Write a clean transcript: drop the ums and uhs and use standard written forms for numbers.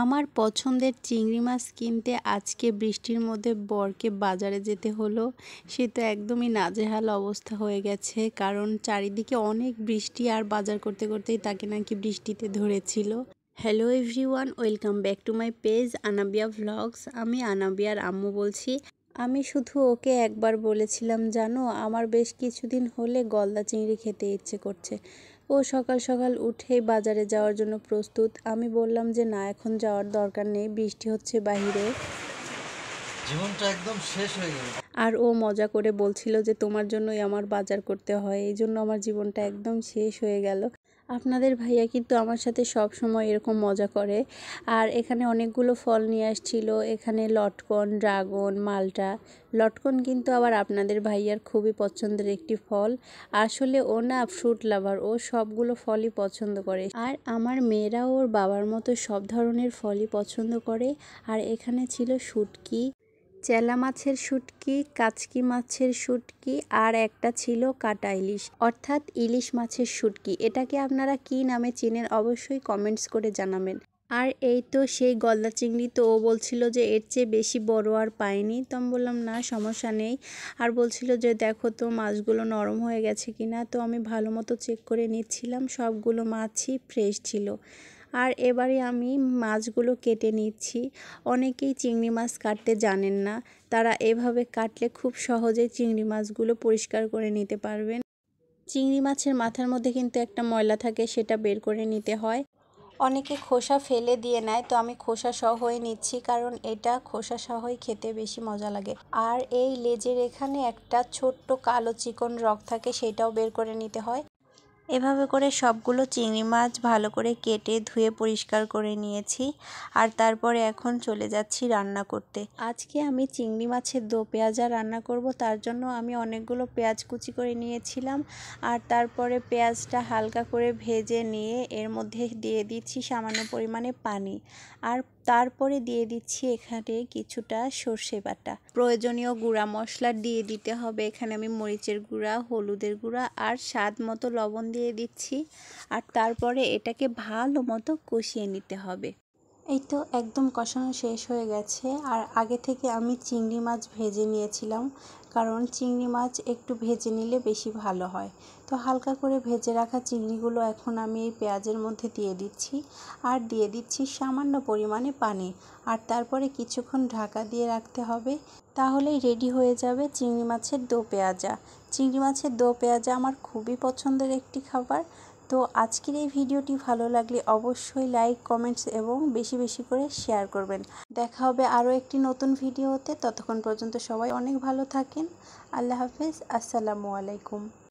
আমার পছন্দের চিংড়ি মাছ কিনতে আজকে বৃষ্টির মধ্যে বরকে বাজারে যেতে হলো। সে তো একদমই নাজেহাল অবস্থা হয়ে গেছে, কারণ চারিদিকে অনেক বৃষ্টি আর বাজার করতে করতেই তাকে নাকি বৃষ্টিতে ধরেছিল। Hello everyone, welcome back to my page Anabia vlogs. আমি আনাবিয়ার আম্মু বলছি। আমি শুধু ওকে একবার বলেছিলাম, জানো আমার বেশ কিছুদিন হলে গলদা চিংড়ি খেতে ইচ্ছে করছে। ও সকাল সকাল উঠেই বাজারে যাওয়ার জন্য প্রস্তুত। আমি বললাম যে না, এখন যাওয়ার দরকার নেই, বৃষ্টি হচ্ছে বাহিরে। জীবনটা একদম শেষ হয়ে গেল। আর ও মজা করে বলছিল যে তোমার জন্যই আমার বাজার করতে হয়, এই জন্য আমার জীবনটা একদম শেষ হয়ে গেল। আপনাদের ভাইয়া কিন্তু আমার সাথে সব সময় এরকম মজা করে। আর এখানে অনেকগুলো ফল নিয়ে আসছিল, এখানে লটকন, ড্রাগন, মালটা। লটকন কিন্তু আবার আপনাদের ভাইয়ার খুবই পছন্দের একটি ফল। আসলে ও না ফ্রুট লাভার, ও সবগুলো ফলই পছন্দ করে। আর আমার মেয়েরা ওর বাবার মতো সব ধরনের ফলই পছন্দ করে। আর এখানে ছিল শুটকি, চেলা মাছের শুটকি, কাচকি মাছের শুটকি, আর একটা ছিল কাটা ইলিশ, অর্থাৎ ইলিশ মাছের শুটকি। এটাকে আপনারা কি নামে চেনেন অবশ্যই কমেন্টস করে জানাবেন। আর এই তো সেই গলদা চিংড়ি, তো ও বলছিল যে এর চেয়ে বেশি বড় আর পাইনি। তো আমি বললাম না, সমস্যা নেই। আর বলছিল যে দেখো তো মাছগুলো নরম হয়ে গেছে কিনা। তো আমি ভালো মতো চেক করে নিচ্ছিলাম, সবগুলো মাছই ফ্রেশ ছিল। আর এবারে আমি মাছগুলো কেটে নিচ্ছি। অনেকেই চিংড়ি মাছ কাটতে জানেন না, তারা এভাবে কাটলে খুব সহজেই চিংড়ি মাছগুলো পরিষ্কার করে নিতে পারবেন। চিংড়ি মাছের মাথার মধ্যে কিন্তু একটা ময়লা থাকে, সেটা বের করে নিতে হয়। অনেকে খোসা ফেলে দিয়ে নেয়, তো আমি খোসা সহই নিচ্ছি, কারণ এটা খোসা সহই খেতে বেশি মজা লাগে। আর এই লেজের এখানে একটা ছোট্ট কালো চিকন রগ থাকে, সেটাও বের করে নিতে হয়। এভাবে করে সবগুলো চিংড়ি মাছ ভালো করে কেটে ধুয়ে পরিষ্কার করে নিয়েছি। আর তারপরে এখন চলে যাচ্ছি রান্না করতে। আজকে আমি চিংড়ি মাছের দো পেঁয়াজা রান্না করব। তার জন্য আমি অনেকগুলো পেঁয়াজ কুচি করে নিয়েছিলাম। আর তারপরে পেঁয়াজটা হালকা করে ভেজে নিয়ে এর মধ্যে দিয়ে দিচ্ছি সামান্য পরিমাণে পানি। আর তারপরে দিয়ে দিচ্ছি এখানে কিছুটা সর্ষে বাটা। প্রয়োজনীয় গুঁড়া মশলা দিয়ে দিতে হবে। এখানে আমি মরিচের গুঁড়া, হলুদের গুঁড়া আর স্বাদ মতো লবণ দিয়ে দিচ্ছি। আর তারপরে এটাকে ভালো মতো কষিয়ে নিতে হবে। এই তো একদম কষানো শেষ হয়ে গেছে। আর আগে থেকে আমি চিংড়ি মাছ ভেজে নিয়েছিলাম, কারণ চিংড়ি মাছ একটু ভেজে নিলে বেশি ভালো হয়। তো হালকা করে ভেজে রাখা চিংড়িগুলো এখন আমি এই পেঁয়াজের মধ্যে দিয়ে দিচ্ছি। আর দিয়ে দিচ্ছি সামান্য পরিমাণে পানি। আর তারপরে কিছুক্ষণ ঢাকা দিয়ে রাখতে হবে, তাহলেই রেডি হয়ে যাবে চিংড়ি মাছের দো পেঁয়াজা। চিংড়ি মাছের দো পেঁয়াজা আমার খুবই পছন্দের একটি খাবার। তো আজকের এই ভিডিওটি ভালো লাগলে অবশ্যই লাইক, কমেন্টস এবং বেশি বেশি করে শেয়ার করবেন। দেখা হবে আরও একটি নতুন ভিডিওতে। ততক্ষণ পর্যন্ত সবাই অনেক ভালো থাকেন। আল্লাহ হাফেজ, আসসালামু আলাইকুম।